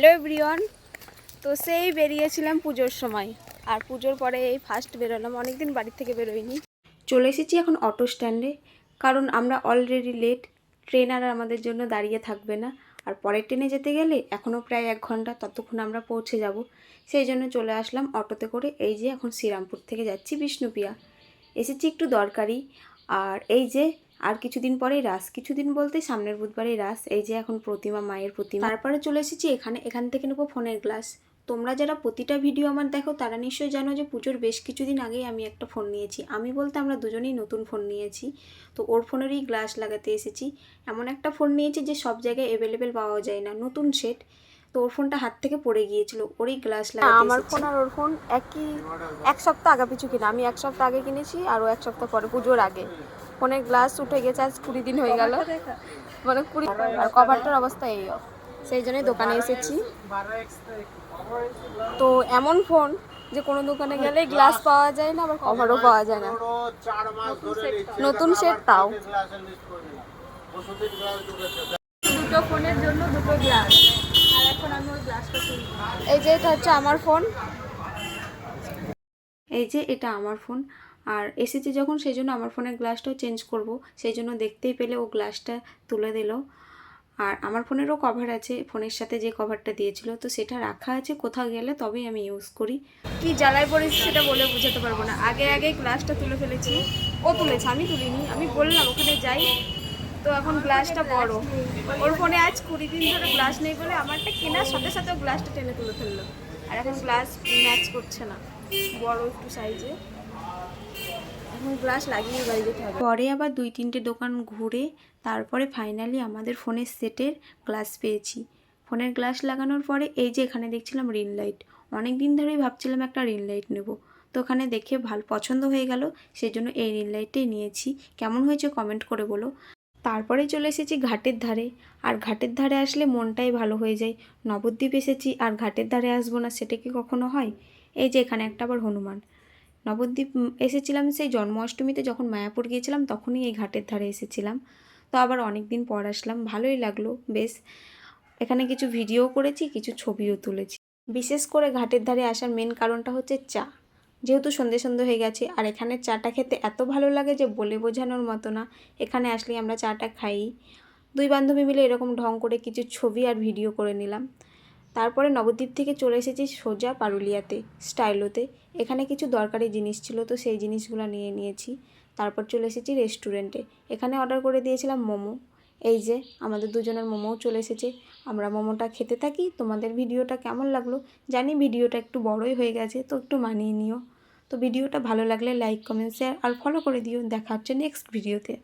Hello everyone. তো সেই বেরিয়েছিলাম পুজোর সময়, আর পুজোর পরে এই ফার্স্ট বেরোলাম, অনেকদিন বাড়ি থেকে বেরোইনি। চলে এসেছি এখন অটো স্ট্যান্ডে, কারণ আমরা অলরেডি লেট। ট্রেন আর আমাদের জন্য দাঁড়িয়ে থাকবে না, আর পরের ট্রেনে যেতে গেলে এখনও প্রায় 1 ঘন্টা, ততক্ষণ আমরা পৌঁছে যাব। সেই জন্য চলে আসলাম অটোতে করে। এই যে এখন শ্রীরামপুর থেকে যাচ্ছি বিষ্ণুপ্রিয়া। এসেছি একটু দরকারি। আর এই যে আর কিছুদিন পরেই রাস, কিছুদিন বলতে সামনের বুধবারেই রাস। এই যে এখন প্রতিমা, মায়ের প্রতিমা। তারপরে চলে এসেছি এখান থেকে নেবো ফোনের গ্লাস। তোমরা যারা প্রতিটা ভিডিও আমার দেখো তারা নিশ্চয়ই জানো যে পুজোর বেশ কিছুদিন আগেই আমি একটা ফোন নিয়েছি। আমি বলতে আমরা দুজনেই নতুন ফোন নিয়েছি, তো ওর ফোনেরই গ্লাস লাগাতে এসেছি। এমন একটা ফোন নিয়েছি যে সব জায়গায় অ্যাভেলেবেল পাওয়া যায় না, নতুন সেট। তো ওর ফোনটা হাত থেকে পড়ে গিয়েছিল, ওরই গ্লাস লাগাতে। আমার ফোন আর ওর ফোন একই, 1 সপ্তাহ আগে পিছু কিনা। আমি 1 সপ্তাহ আগে কিনেছি আর ও 1 সপ্তাহ পরে, পুজোর আগে। ফোনের গ্লাস উঠে গেছে, আজ 20 দিন হয়ে গেল, মানে 20। আর কভারটার অবস্থা এই, সেই জন্যই দোকানে এসেছি। তো এমন ফোন যে কোনো দোকানে গেলেই গ্লাস পাওয়া যায় না, আবার কভারও পাওয়া যায় না। নতুন সেট তাও। দুটো ফোনের জন্য দুটো গ্লাস, আর এখন আমি ওই গ্লাসটা কিনবো। এই যে এটা হচ্ছে আমার ফোন, এই যে এটা আমার ফোন। আর এসেছি যখন, সেই জন্য আমার ফোনের গ্লাসটাও চেঞ্জ করব, সেই জন্য দেখতেই পেলে ও গ্লাসটা তুলে দিল। আর আমার ফোনেরও কভার আছে, ফোনের সাথে যে কভারটা দিয়েছিল, তো সেটা রাখা আছে। কোথাও গেলে তবেই আমি ইউজ করি। কি জ্বালায় পড়েছি সেটা বলে বোঝাতে পারবো না। আগে গ্লাসটা তুলে ফেলেছি, ও তুলেছে, আমি তুলিনি। আমি বললাম ওখানে যাই, তো এখন গ্লাসটা বড়। ওর ফোনে আজ 20 দিন ধরে গ্লাস নেই বলে আমারটা কেনার সাথে সাথে ও গ্লাসটা টেনে তুলে ফেললো। আর এখন গ্লাস ম্যাচ করছে না, বড় একটু সাইজে। এখন গ্লাস লাগিয়ে বাড়ি যেতে হবে। পরে আবার 2-3টে দোকান ঘুরে তারপরে ফাইনালি আমাদের ফোনের সেটের গ্লাস পেয়েছি। ফোনের গ্লাস লাগানোর পরে এই যে এখানে দেখছিলাম রিং লাইট। অনেক দিন ধরেই ভাবছিলাম একটা রিং লাইট নেব, তো ওখানে দেখে ভালো পছন্দ হয়ে গেল, সেই জন্য এই রিং লাইটটাই নিয়েছি। কেমন হয়েছে কমেন্ট করে বলো। তারপরে চলে এসেছি ঘাটের ধারে। আর ঘাটের ধারে আসলে মনটাই ভালো হয়ে যায়। নবদ্বীপ এসেছি আর ঘাটের ধারে আসবো না, সেটা কি কখনো হয়? এই যে এখানে একটা আবার হনুমান। নবদ্বীপ এসেছিলাম সেই জন্মাষ্টমীতে, যখন মায়াপুর গিয়েছিলাম তখনই এই ঘাটের ধারে এসেছিলাম। তো আবার অনেক দিন পর আসলাম, ভালোই লাগলো বেশ। এখানে কিছু ভিডিও করেছি, কিছু ছবিও তুলেছি। বিশেষ করে ঘাটের ধারে আসার মেন কারণটা হচ্ছে চা। যেহেতু সন্ধে সন্ধে হয়ে গেছে, আর এখানে চাটা খেতে এত ভালো লাগে যে বলে বোঝানোর মতো না। এখানে আসলে আমরা চাটা খাই। 2 বান্ধবী মিলে এরকম ঢং করে কিছু ছবি আর ভিডিও করে নিলাম। তারপরে নবদ্বীপ থেকে চলে এসেছি সোজা পারুলিয়াতে, স্টাইলোতে। এখানে কিছু দরকারি জিনিস ছিল, তো সেই জিনিসগুলো নিয়ে নিয়েছি। তারপর চলে এসেছি রেস্টুরেন্টে। এখানে অর্ডার করে দিয়েছিলাম মোমো। এই যে আমাদের দুজনের মোমোও চলে এসেছে। আমরা মোমোটা খেতে থাকি। তোমাদের ভিডিওটা কেমন লাগলো জানি, ভিডিওটা একটু বড়ই হয়ে গেছে, তো একটু মানিয়ে নিও। তো ভিডিওটা ভালো লাগলে লাইক, কমেন্ট, শেয়ার আর ফলো করে দিও। দেখা হচ্ছে নেক্সট ভিডিওতে।